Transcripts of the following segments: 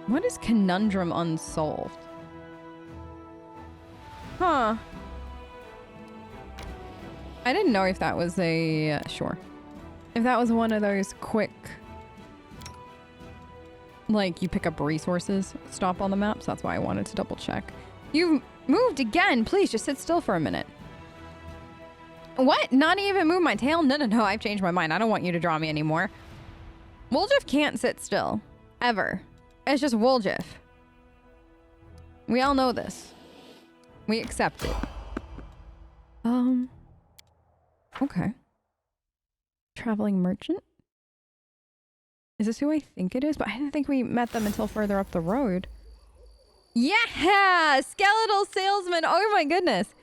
What is conundrum unsolved? Huh. I didn't know if that was a... sure. If that was one of those quick... like, you pick up resources stop on the map, so that's why I wanted to double check. You've moved again! Please, just sit still for a minute. What? Not even move my tail? No, I've changed my mind. I don't want you to draw me anymore. Woljif can't sit still. Ever. It's just Woljif. We all know this. We accept it. Okay. Traveling merchant? Is this who I think it is? But I didn't think we met them until further up the road. Yeah! Skeletal salesman! Oh my goodness!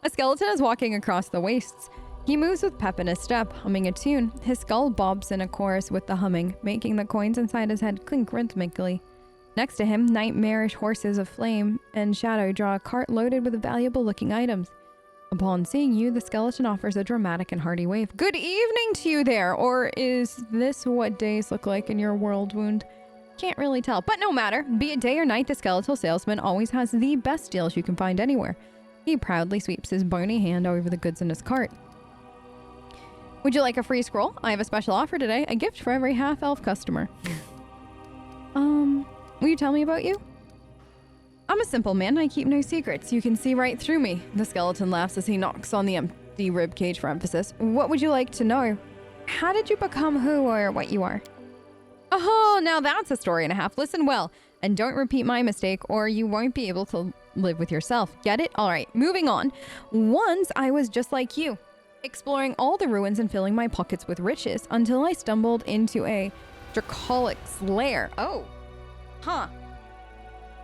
A skeleton is walking across the wastes. He moves with pep in his step, humming a tune. His skull bobs in a chorus with the humming, making the coins inside his head clink rhythmically. Next to him, nightmarish horses of flame and shadow draw a cart loaded with valuable-looking items. Upon seeing you, the skeleton offers a dramatic and hearty wave. Good evening to you there! Or is this what days look like in your world, Wound? Can't really tell, but no matter. Be it day or night, the skeletal salesman always has the best deals you can find anywhere. He proudly sweeps his bony hand over the goods in his cart. Would you like a free scroll? I have a special offer today. A gift for every half-elf customer. Will you tell me about you? I'm a simple man. I keep no secrets. You can see right through me. The skeleton laughs as he knocks on the empty ribcage for emphasis. What would you like to know? How did you become who or what you are? Oh, now that's a story and a half. Listen well, and don't repeat my mistake or you won't be able to live with yourself. Get it? All right, moving on. Once I was just like you, exploring all the ruins and filling my pockets with riches until I stumbled into a Dracolic's lair. Oh, huh.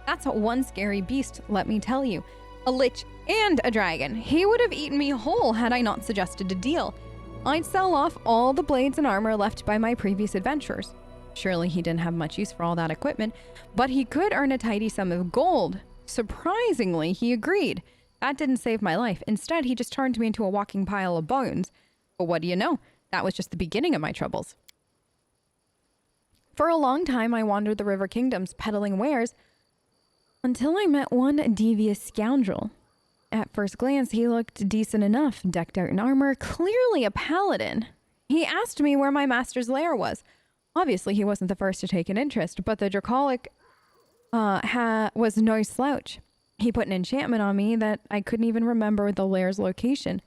That's one scary beast, let me tell you. A lich and a dragon. He would have eaten me whole had I not suggested a deal. I'd sell off all the blades and armor left by my previous adventures. Surely he didn't have much use for all that equipment, but he could earn a tidy sum of gold. Surprisingly, he agreed. That didn't save my life. Instead, he just turned me into a walking pile of bones. But what do you know? That was just the beginning of my troubles. For a long time, I wandered the river kingdoms, peddling wares, until I met one devious scoundrel. At first glance, he looked decent enough, decked out in armor, clearly a paladin. He asked me where my master's lair was. Obviously, he wasn't the first to take an interest, but the Dracolic was no slouch. He put an enchantment on me that I couldn't even remember the lair's location.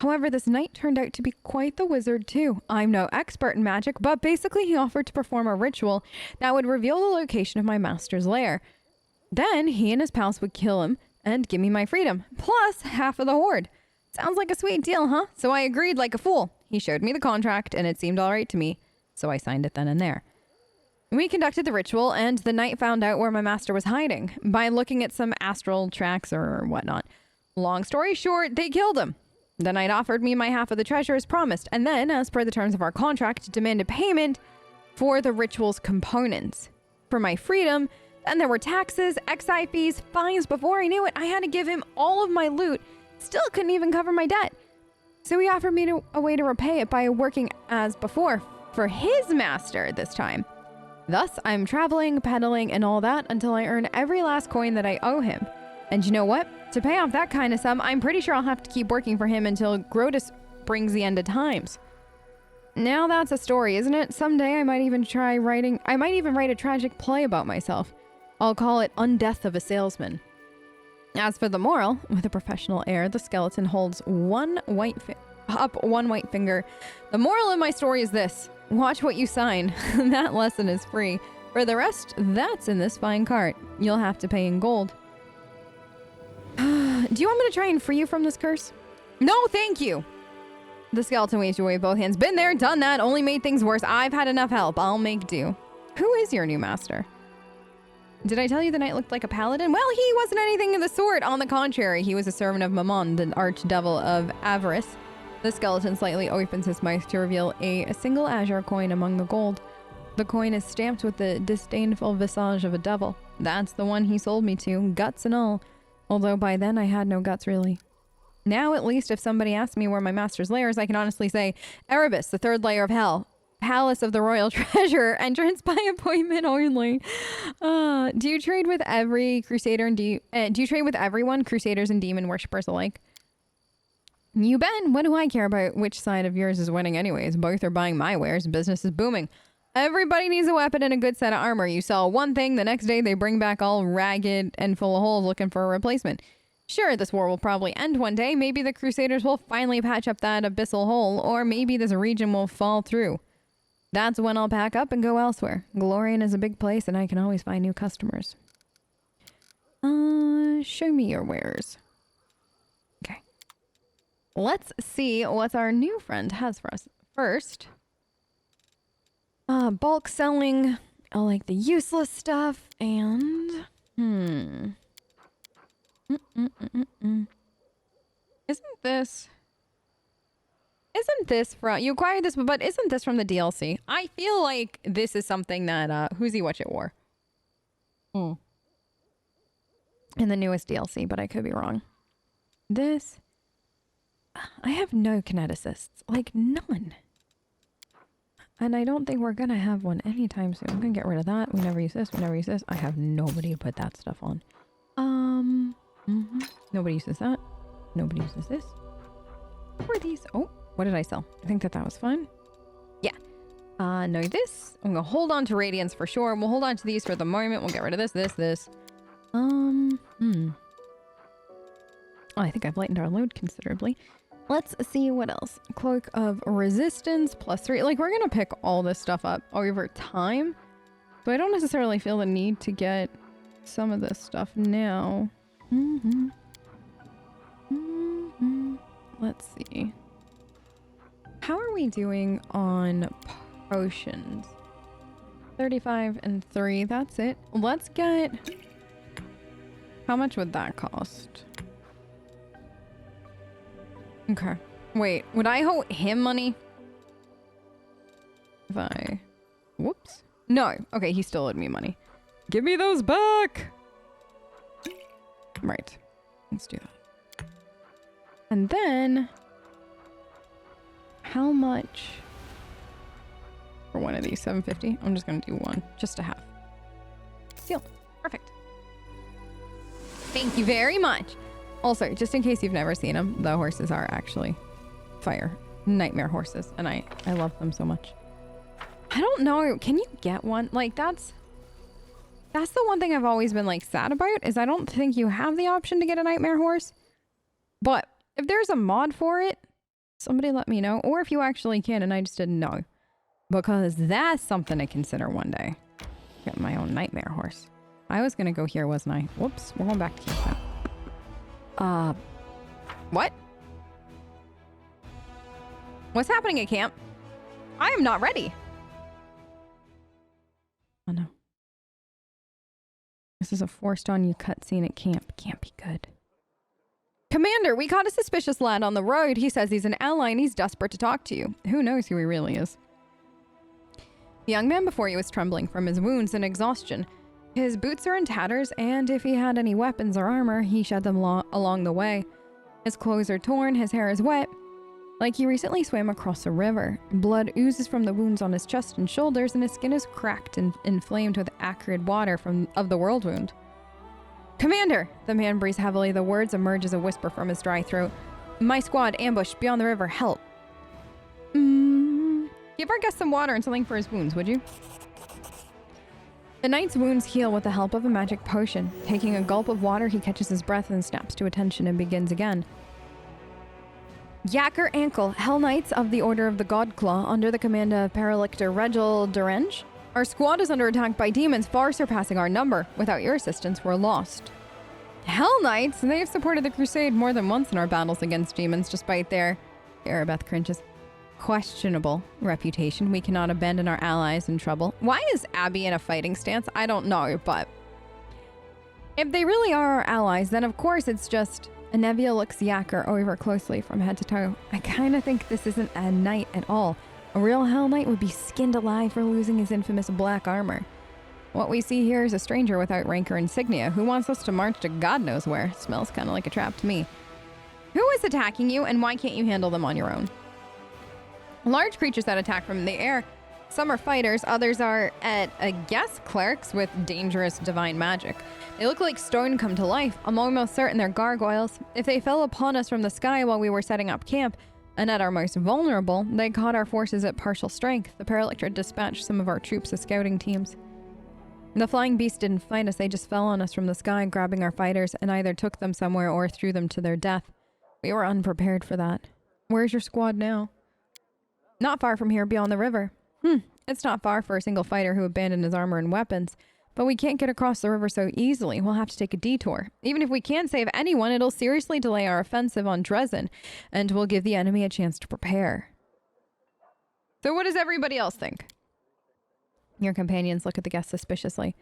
However, this knight turned out to be quite the wizard too. I'm no expert in magic, but basically he offered to perform a ritual that would reveal the location of my master's lair. Then he and his pals would kill him and give me my freedom, plus half of the hoard. Sounds like a sweet deal, huh? So I agreed like a fool. He showed me the contract and it seemed all right to me, so I signed it then and there. We conducted the ritual, and the knight found out where my master was hiding by looking at some astral tracks or whatnot. Long story short, they killed him. The knight offered me my half of the treasure as promised, and then, as per the terms of our contract, demanded payment for the ritual's components. For my freedom, then there were taxes, excise fees, fines. Before I knew it, I had to give him all of my loot. Still couldn't even cover my debt. So he offered me a way to repay it by working as before, for his master this time. Thus, I'm traveling, peddling, and all that until I earn every last coin that I owe him. And you know what? To pay off that kind of sum, I'm pretty sure I'll have to keep working for him until Grotus brings the end of times. Now that's a story, isn't it? Someday I might even write a tragic play about myself. I'll call it Undeath of a Salesman. As for the moral, with a professional air, the skeleton holds one white finger. The moral of my story is this. Watch what you sign. That lesson is free. For the rest, that's in this fine cart. You'll have to pay in gold. Do you want me to try and free you from this curse? No, thank you. The skeleton waves you away with both hands. Been there, done that, only made things worse. I've had enough help. I'll make do. Who is your new master? Did I tell you the knight looked like a paladin? Well, he wasn't anything of the sort. On the contrary, he was a servant of Mammon, the archdevil of avarice. The skeleton slightly opens his mouth to reveal a single azure coin among the gold. The coin is stamped with the disdainful visage of a devil. That's the one he sold me to, guts and all. Although by then I had no guts really. Now at least if somebody asks me where my master's lair is, I can honestly say, Erebus, the third layer of hell. Palace of the Royal Treasure. Entrance by appointment only. Do you trade with every crusader and do you trade with everyone, crusaders and demon worshippers alike? You Ben, what do I care about which side of yours is winning anyways? Both are buying my wares. Business is booming. Everybody needs a weapon and a good set of armor. You sell one thing, the next day they bring back all ragged and full of holes looking for a replacement. Sure, this war will probably end one day. Maybe the crusaders will finally patch up that abyssal hole, or maybe this region will fall through. That's when I'll pack up and go elsewhere. Glorian is a big place and I can always find new customers. Show me your wares. Okay. Let's see what our new friend has for us. First, bulk selling. I like the useless stuff and... Isn't this from... You acquired this, but isn't this from the DLC? I feel like this is something that, Who's He Watch It wore. In the newest DLC, but I could be wrong. This... I have no kineticists. Like, none. And I don't think we're gonna have one anytime soon. I'm gonna get rid of that. We never use this. We never use this. I have nobody to put that stuff on. Nobody uses that. Nobody uses this. What are these? Oh, what did I sell? I think that was fun. Yeah. No, this. I'm gonna hold on to Radiance for sure. We'll hold on to these for the moment. We'll get rid of this. Oh, I think I've lightened our load considerably. Let's see what else. Cloak of Resistance +3. Like, we're gonna pick all this stuff up over time. So I don't necessarily feel the need to get some of this stuff now. Let's see. How are we doing on potions? 35 and 3. That's it. Let's get... How much would that cost? Okay. Wait, would I owe him money? If I... Whoops. No. Okay, he still owed me money. Give me those back! Right. Let's do that. And then... How much... For one of these? 750? I'm just gonna do one. Just to have. Seal. Perfect. Thank you very much. Also, just in case you've never seen them, the horses are actually fire nightmare horses, and I love them so much. I don't know, can you get one? Like, that's the one thing I've always been like sad about, is I don't think you have the option to get a nightmare horse. But if there's a mod for it, somebody let me know. Or if you actually can and I just didn't know. Because that's something to consider one day. Get my own nightmare horse. I was gonna go here, wasn't I? Whoops, we're going back to camp now. What? What's happening at camp? I am not ready. Oh no. This is a forced on you cutscene at camp. Can't be good. Commander, we caught a suspicious lad on the road. He says he's an ally and he's desperate to talk to you. Who knows who he really is? The young man before you was trembling from his wounds and exhaustion. His boots are in tatters, and if he had any weapons or armor, he shed them along the way. His clothes are torn, his hair is wet, like he recently swam across a river. Blood oozes from the wounds on his chest and shoulders, and his skin is cracked and inflamed with acrid water of the world wound. Commander! The man breathes heavily. The words emerge as a whisper from his dry throat. My squad ambushed beyond the river. Help. Give our guest some water and something for his wounds, would you? The knight's wounds heal with the help of a magic potion. Taking a gulp of water, he catches his breath and snaps to attention and begins again. Yaker Ankle, Hell Knights of the Order of the Godclaw, under the command of Paralictor Regil Durenge. Our squad is under attack by demons far surpassing our number. Without your assistance, we're lost. Hell Knights? They have supported the crusade more than once in our battles against demons, despite their... Arabeth cringes. Questionable reputation. We cannot abandon our allies in trouble. Why is Abby in a fighting stance? I don't know, but... If they really are our allies, then of course it's just... Anevia looks Yaker over closely from head to toe. I kind of think this isn't a knight at all. A real Hell Knight would be skinned alive for losing his infamous black armor. What we see here is a stranger without rank or insignia who wants us to march to God knows where. Smells kind of like a trap to me. Who is attacking you, and why can't you handle them on your own? Large creatures that attack from the air Some are fighters, others are, I guess, clerics with dangerous divine magic. They look like stone come to life. I'm almost certain they're gargoyles. If they fell upon us from the sky while we were setting up camp, and at our most vulnerable, they caught our forces at partial strength. The Paralectra dispatched some of our troops as scouting teams. The flying beasts didn't fight us, they just fell on us from the sky, grabbing our fighters, and either took them somewhere or threw them to their death. We were unprepared for that. Where's your squad now? Not far from here, beyond the river. It's not far for a single fighter who abandoned his armor and weapons. But we can't get across the river so easily. We'll have to take a detour. Even if we can't save anyone, it'll seriously delay our offensive on Dresden, and will give the enemy a chance to prepare. So what does everybody else think? Your companions look at the guests suspiciously.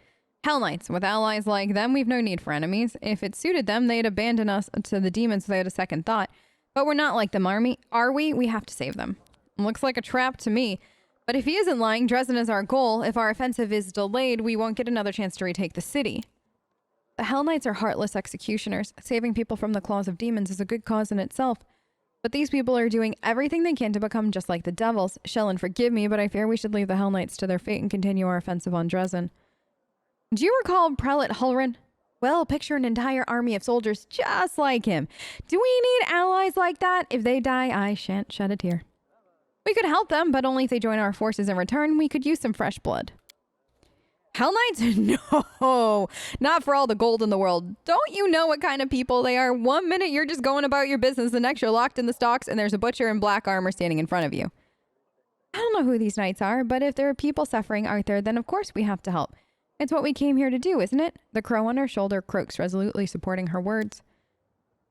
Hell Knights, with allies like them, we've no need for enemies. If it suited them, they'd abandon us to the demons without a second thought. But we're not like them, are we? We have to save them. Looks like a trap to me. But if he isn't lying, Dresden is our goal. If our offensive is delayed, we won't get another chance to retake the city. The Hell Knights are heartless executioners. Saving people from the claws of demons is a good cause in itself. But these people are doing everything they can to become just like the devils. Shellen, forgive me, but I fear we should leave the Hell Knights to their fate and continue our offensive on Dresden. Do you recall Prelate Hulrin? Well, picture an entire army of soldiers just like him. Do we need allies like that? If they die, I shan't shed a tear. We could help them, but only if they join our forces in return. We could use some fresh blood. Hell Knights? No, not for all the gold in the world. Don't you know what kind of people they are? One minute you're just going about your business, the next you're locked in the stocks and there's a butcher in black armor standing in front of you. I don't know who these knights are, but if there are people suffering out there, then of course we have to help. It's what we came here to do, isn't it? The crow on her shoulder croaks, resolutely supporting her words.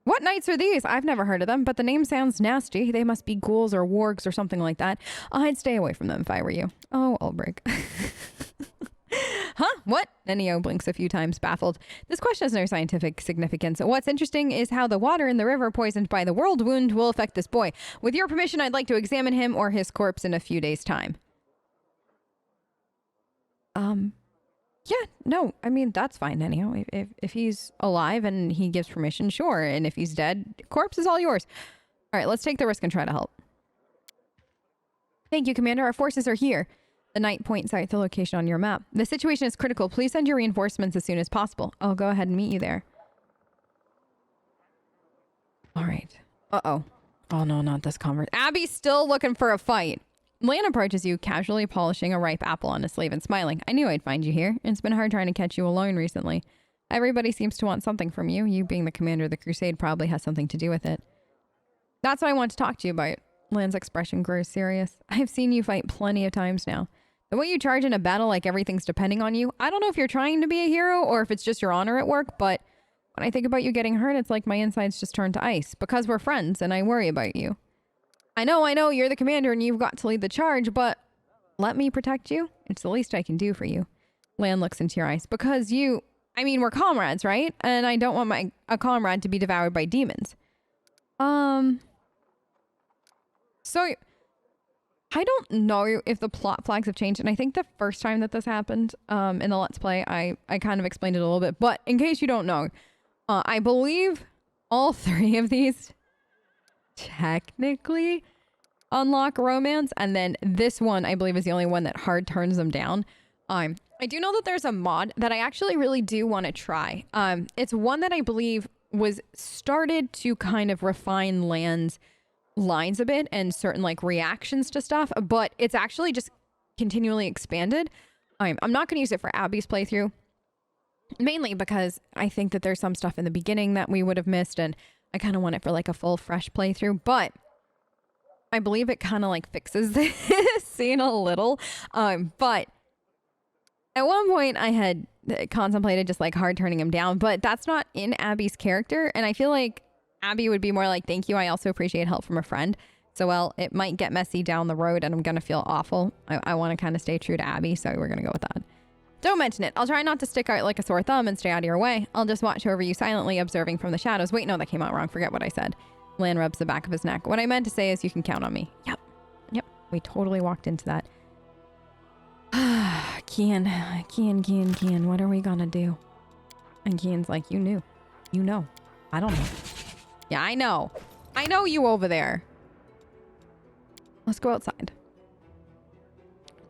What knights are these? I've never heard of them, but the name sounds nasty. They must be ghouls or wargs or something like that. I'd stay away from them if I were you. Oh, Ulbrich. Huh? What? Nenio blinks a few times, baffled. This question has no scientific significance. What's interesting is how the water in the river poisoned by the world wound will affect this boy. With your permission, I'd like to examine him or his corpse in a few days' time. Yeah, no, I mean, that's fine, Nenio. If he's alive and he gives permission, sure. And if he's dead, corpse is all yours. All right, let's take the risk and try to help. Thank you, Commander. Our forces are here. The knight points out the location on your map. The situation is critical. Please send your reinforcements as soon as possible. I'll go ahead and meet you there. All right. Uh-oh. Oh, no, not this conversation. Abby's still looking for a fight. Lan approaches you, casually polishing a ripe apple on a sleeve and smiling. I knew I'd find you here. It's been hard trying to catch you alone recently. Everybody seems to want something from you. You being the commander of the crusade probably has something to do with it. That's what I want to talk to you about. Lan's expression grows serious. I've seen you fight plenty of times now. The way you charge in a battle like everything's depending on you, I don't know if you're trying to be a hero or if it's just your honor at work, but when I think about you getting hurt, it's like my insides just turn to ice because we're friends and I worry about you. I know, you're the commander and you've got to lead the charge, but let me protect you. It's the least I can do for you. Lan looks into your eyes. Because we're comrades, right? And I don't want a comrade to be devoured by demons. So, I don't know if the plot flags have changed. And I think the first time that this happened in the Let's Play, I kind of explained it a little bit. But in case you don't know, I believe all three of these technically unlock romance, and then this one I believe is the only one that hard turns them down. I do know that there's a mod that I actually really do want to try. It's one that I believe was started to kind of refine Lan's lines a bit and certain like reactions to stuff, but it's actually just continually expanded. I'm not going to use it for Abby's playthrough, mainly because I think that there's some stuff in the beginning that we would have missed, and I kind of want it for like a full fresh playthrough, but I believe it kind of like fixes this scene a little. But at one point I had contemplated just like hard turning him down, but that's not in Abby's character. And I feel like Abby would be more like, thank you, I also appreciate help from a friend. So, well, it might get messy down the road and I'm going to feel awful. I want to kind of stay true to Abby, so we're going to go with that. Don't mention it. I'll try not to stick out like a sore thumb and stay out of your way. I'll just watch over you silently, observing from the shadows. Wait, no, that came out wrong. Forget what I said. Lan rubs the back of his neck. What I meant to say is you can count on me. Yep. We totally walked into that. Kian, what are we gonna do? And Kian's like, you knew. You know. I don't know. Yeah, I know. I know you over there. Let's go outside.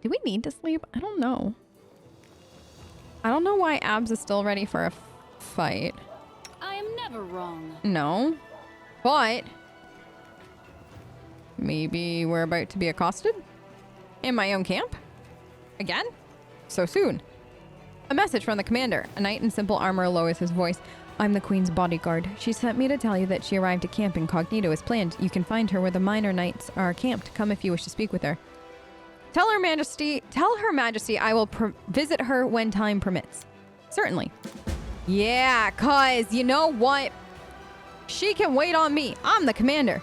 Do we need to sleep? I don't know. I don't know why Abs is still ready for a fight. I am never wrong. No. But maybe we're about to be accosted? In my own camp? Again? So soon. A message from the commander. A knight in simple armor lowers his voice. I'm the queen's bodyguard. She sent me to tell you that she arrived at camp incognito as planned. You can find her where the minor knights are camped. Come if you wish to speak with her. Tell her majesty I will visit her when time permits. Certainly. Yeah, cause you know what? She can wait on me. I'm the commander.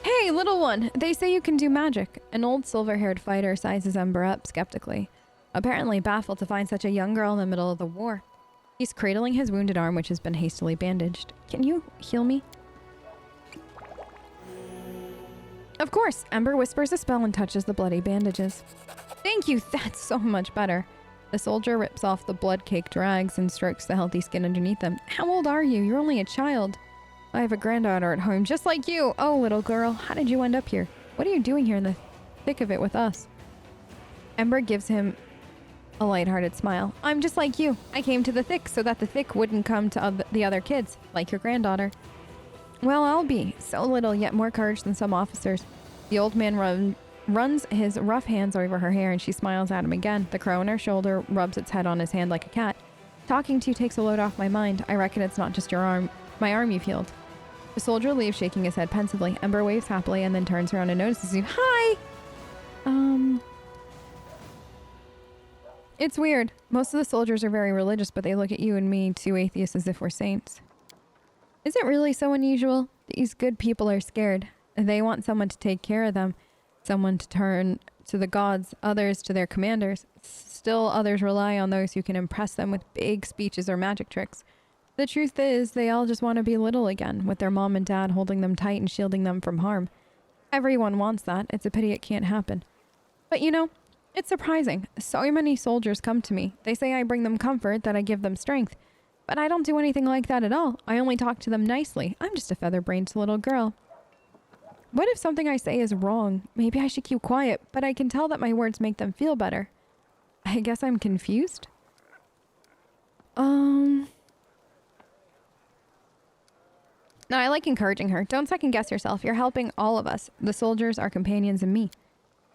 Hey, little one. They say you can do magic. An old silver-haired fighter sizes Ember up skeptically, apparently baffled to find such a young girl in the middle of the war. He's cradling his wounded arm, which has been hastily bandaged. Can you heal me? Of course. Ember whispers a spell and touches the bloody bandages. Thank you. That's so much better. The soldier rips off the blood-caked rags and strokes the healthy skin underneath them. How old are you? You're only a child. I have a granddaughter at home, just like you. Oh, little girl, how did you end up here? What are you doing here in the thick of it with us? Ember gives him a lighthearted smile. I'm just like you. I came to the thick so that the thick wouldn't come to the other kids, like your granddaughter. Well, I'll be. So little, yet more courage than some officers. The old man runs his rough hands over her hair and she smiles at him again. The crow on her shoulder rubs its head on his hand like a cat. Talking to you takes a load off my mind. I reckon it's not just my arm you've healed. The soldier leaves, shaking his head pensively. Ember waves happily and then turns around and notices you. Hi! It's weird. Most of the soldiers are very religious, but they look at you and me, two atheists, as if we're saints. Is it really so unusual? These good people are scared. They want someone to take care of them, someone to turn to the gods, others to their commanders. Still, others rely on those who can impress them with big speeches or magic tricks. The truth is, they all just want to be little again, with their mom and dad holding them tight and shielding them from harm. Everyone wants that. It's a pity it can't happen. But you know, it's surprising. So many soldiers come to me. They say I bring them comfort, that I give them strength. But I don't do anything like that at all. I only talk to them nicely. I'm just a feather-brained little girl. What if something I say is wrong? Maybe I should keep quiet, but I can tell that my words make them feel better. I guess I'm confused. No, I like encouraging her. Don't second guess yourself. You're helping all of us. The soldiers, our companions, and me.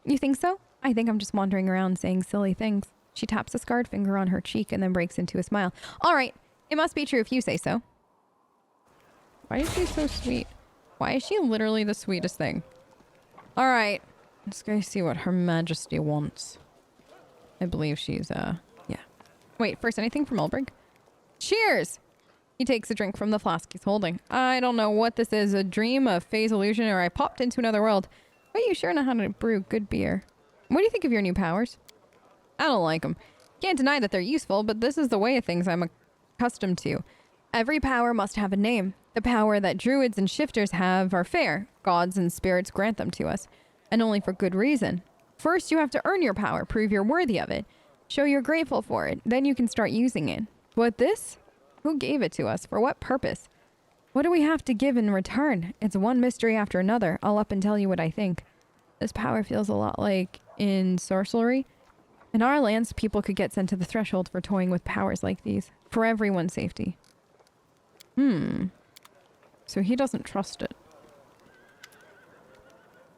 You think so? I think I'm just wandering around saying silly things. She taps a scarred finger on her cheek and then breaks into a smile. All right. It must be true if you say so. Why is she so sweet? Why is she literally the sweetest thing? All right. Let's go see what Her Majesty wants. I believe she's, yeah. Wait, first, anything from Ulbrich? Cheers! He takes a drink from the flask he's holding. I don't know what this is, a dream, a phase illusion, or I popped into another world. But you sure know how to brew good beer. What do you think of your new powers? I don't like them. Can't deny that they're useful, but this is the way of things I'm accustomed to. Every power must have a name. The power that druids and shifters have are fair. Gods and spirits grant them to us, and only for good reason. First, you have to earn your power, prove you're worthy of it. Show you're grateful for it, then you can start using it. But this? Who gave it to us? For what purpose? What do we have to give in return? It's one mystery after another. I'll up and tell you what I think. This power feels a lot like in sorcery. In our lands, people could get sent to the threshold for toying with powers like these. For everyone's safety. So he doesn't trust it.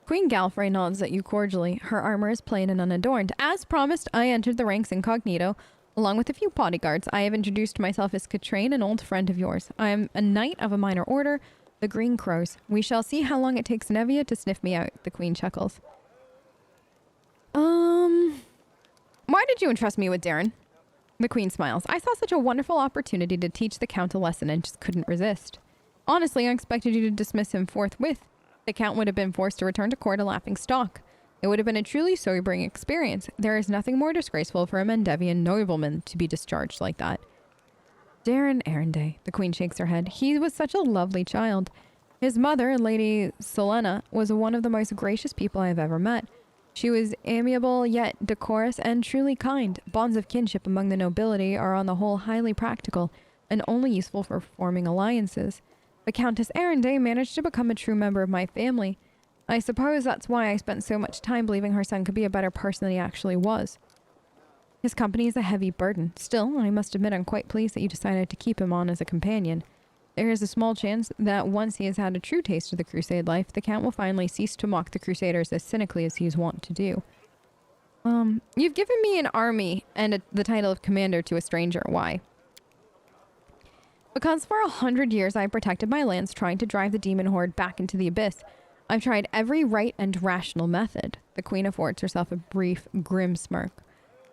Queen Galfrey nods at you cordially. Her armor is plain and unadorned. As promised, I entered the ranks incognito. Along with a few bodyguards, I have introduced myself as Katrain, an old friend of yours. I am a knight of a minor order, the Green Crows. We shall see how long it takes Nevia to sniff me out, the queen chuckles. Why did you entrust me with Darren? The queen smiles. I saw such a wonderful opportunity to teach the count a lesson and just couldn't resist. Honestly, I expected you to dismiss him forthwith. The count would have been forced to return to court a laughing stock. It would have been a truly sobering experience. There is nothing more disgraceful for a Mendevian nobleman to be discharged like that. Darren Arenday, the queen shakes her head. He was such a lovely child. His mother, Lady Selena, was one of the most gracious people I have ever met. She was amiable, yet decorous and truly kind. Bonds of kinship among the nobility are on the whole highly practical and only useful for forming alliances. The Countess Arenday managed to become a true member of my family. I suppose that's why I spent so much time believing her son could be a better person than he actually was. His company is a heavy burden. Still, I must admit I'm quite pleased that you decided to keep him on as a companion. There is a small chance that once he has had a true taste of the crusade life, the Count will finally cease to mock the crusaders as cynically as he is wont to do. You've given me an army and the title of commander to a stranger. Why? Because for 100 years I've protected my lands, trying to drive the demon horde back into the abyss. I've tried every right and rational method. The Queen affords herself a brief, grim smirk.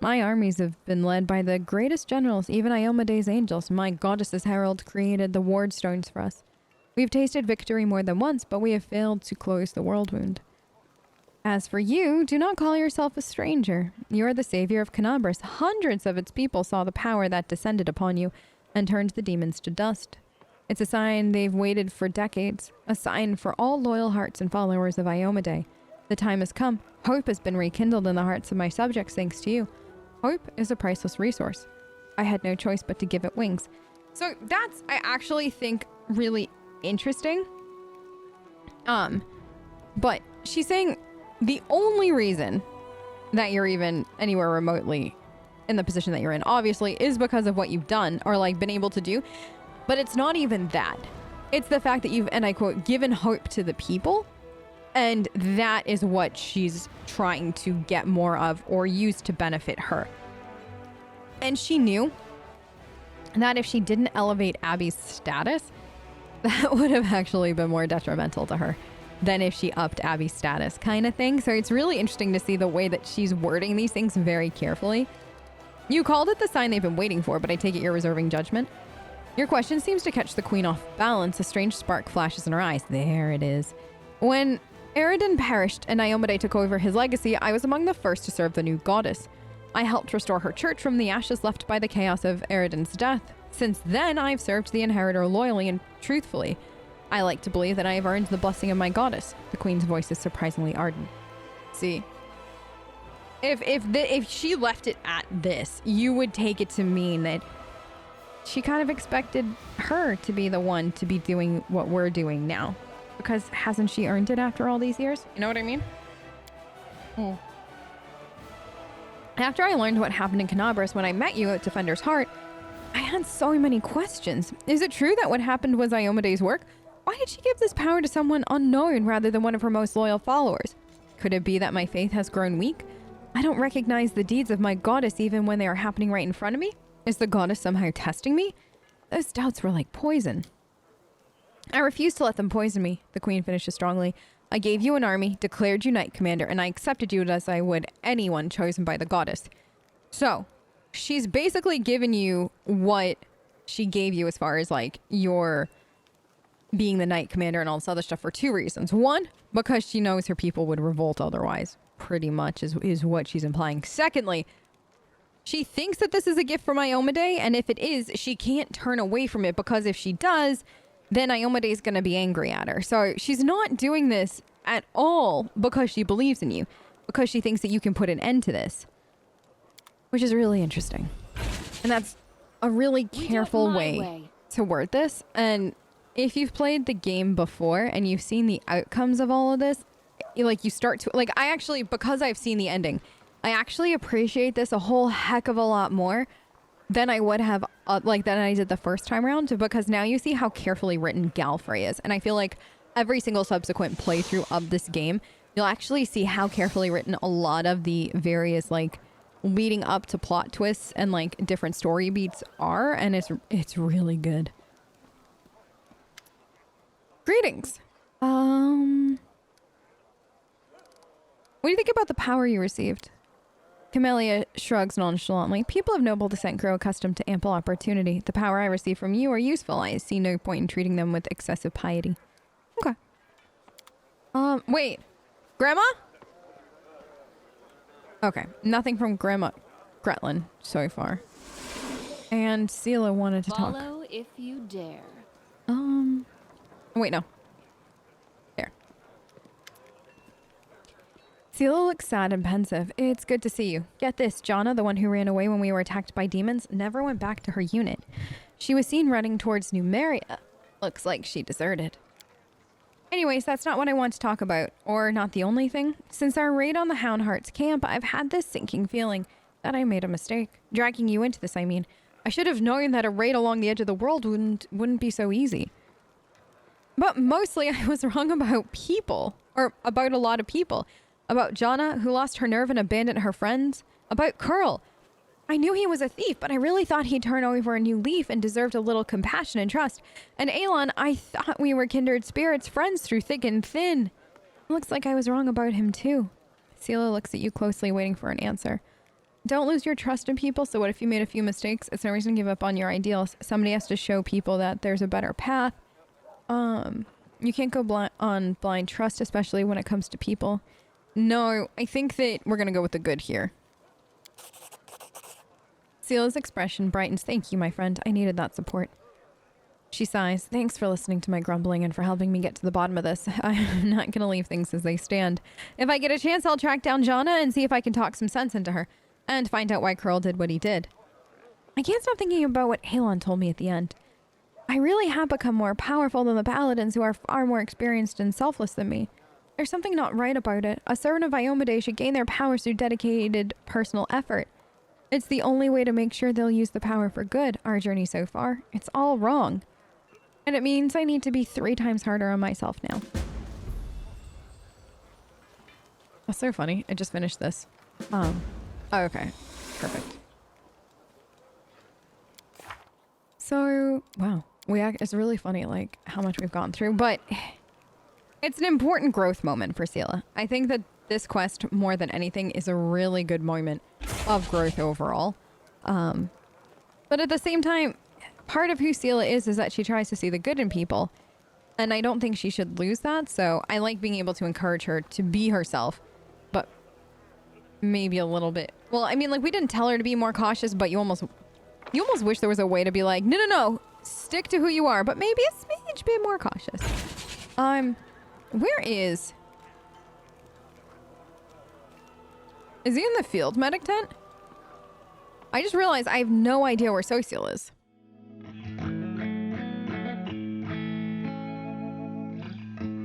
My armies have been led by the greatest generals, even Iomede's angels. My goddess's herald created the ward stones for us. We've tasted victory more than once, but we have failed to close the world wound. As for you, do not call yourself a stranger. You are the savior of Canabras. Hundreds of its people saw the power that descended upon you and turned the demons to dust. It's a sign they've waited for decades, a sign for all loyal hearts and followers of Iomede. The time has come. Hope has been rekindled in the hearts of my subjects thanks to you. Hope is a priceless resource. I had no choice but to give it wings. So that's, I actually think, really interesting. But she's saying the only reason that you're even anywhere remotely in the position that you're in, obviously, is because of what you've done or like been able to do. But it's not even that. It's the fact that you've, and I quote, given hope to the people. And that is what she's trying to get more of or use to benefit her. And she knew that if she didn't elevate Abby's status, that would have actually been more detrimental to her than if she upped Abby's status kind of thing. So it's really interesting to see the way that she's wording these things very carefully. You called it the sign they've been waiting for, but I take it you're reserving judgment. Your question seems to catch the queen off balance. A strange spark flashes in her eyes. There it is. When Eridan perished and Iomede took over his legacy, I was among the first to serve the new goddess. I helped restore her church from the ashes left by the chaos of Eridan's death. Since then, I've served the inheritor loyally and truthfully. I like to believe that I have earned the blessing of my goddess. The queen's voice is surprisingly ardent. See, if she left it at this, you would take it to mean that she kind of expected her to be the one to be doing what we're doing now. Because hasn't she earned it after all these years? You know what I mean? After I learned what happened in Canabras when I met you at Defender's Heart, I had so many questions. Is it true that what happened was Iomede's work? Why did she give this power to someone unknown rather than one of her most loyal followers? Could it be that my faith has grown weak? I don't recognize the deeds of my goddess even when they are happening right in front of me. Is the goddess somehow testing me? Those doubts were like poison. I refuse to let them poison me, the queen finishes strongly. I gave you an army, declared you knight commander, and I accepted you as I would anyone chosen by the goddess. So, she's basically given you what she gave you as far as like your being the knight commander and all this other stuff for two reasons. One, because she knows her people would revolt otherwise, pretty much is what she's implying. Secondly, she thinks that this is a gift from Iomede, and if it is, she can't turn away from it because if she does, then Iomede is going to be angry at her. So she's not doing this at all because she believes in you, because she thinks that you can put an end to this, which is really interesting. And that's a really careful way to word this. And if you've played the game before and you've seen the outcomes of all of this, like you start to, like I actually, because I've seen the ending, I actually appreciate this a whole heck of a lot more than I would have, than I did the first time around, because now you see how carefully written Galfrey is. And I feel like every single subsequent playthrough of this game, you'll actually see how carefully written a lot of the various, like, leading up to plot twists and, like, different story beats are, and it's really good. Greetings. What do you think about the power you received? Camellia shrugs nonchalantly. People of noble descent grow accustomed to ample opportunity. The power I receive from you are useful. I see no point in treating them with excessive piety. Okay. Wait. Grandma? Okay. Nothing from Grandma Gretlin so far. And Sela wanted to talk. Follow if you dare. Wait, no. There. Sela looks sad and pensive. It's good to see you. Get this, Jana, the one who ran away when we were attacked by demons, never went back to her unit. She was seen running towards Numeria. Looks like she deserted. Anyways, that's not what I want to talk about, or not the only thing. Since our raid on the Houndheart's camp, I've had this sinking feeling that I made a mistake. Dragging you into this, I mean. I should have known that a raid along the edge of the world wouldn't be so easy. But mostly I was wrong about people, or about a lot of people. About Jonna, who lost her nerve and abandoned her friends. About Curl. I knew he was a thief, but I really thought he'd turn over a new leaf and deserved a little compassion and trust. And Aelon, I thought we were kindred spirits, friends through thick and thin. Looks like I was wrong about him too. Seela looks at you closely, waiting for an answer. Don't lose your trust in people, so what if you made a few mistakes? It's no reason to give up on your ideals. Somebody has to show people that there's a better path. You can't go on blind trust, especially when it comes to people. No, I think that we're gonna go with the good here. Seela's expression brightens. Thank you, my friend. I needed that support. She sighs. Thanks for listening to my grumbling and for helping me get to the bottom of this. I'm not gonna leave things as they stand. If I get a chance, I'll track down Jonna and see if I can talk some sense into her. And find out why Curl did what he did. I can't stop thinking about what Aelon told me at the end. I really have become more powerful than the paladins who are far more experienced and selfless than me. There's something not right about it. A servant of Iomedae should gain their powers through dedicated personal effort. It's the only way to make sure they'll use the power for good, our journey so far. It's all wrong. And it means I need to be 3 times harder on myself now. That's so funny. I just finished this. Oh, okay. Perfect. So, wow. It's really funny, like, how much we've gone through, but it's an important growth moment for Seela. I think that this quest, more than anything, is a really good moment of growth overall. But at the same time, part of who Seela is that she tries to see the good in people, and I don't think she should lose that, so I like being able to encourage her to be herself, but maybe a little bit. Well, I mean, like, we didn't tell her to be more cautious, but you almost wish there was a way to be like, no, stick to who you are, but maybe a smidge bit more cautious. Where is he in the field medic tent? I just realized I have no idea where Social is.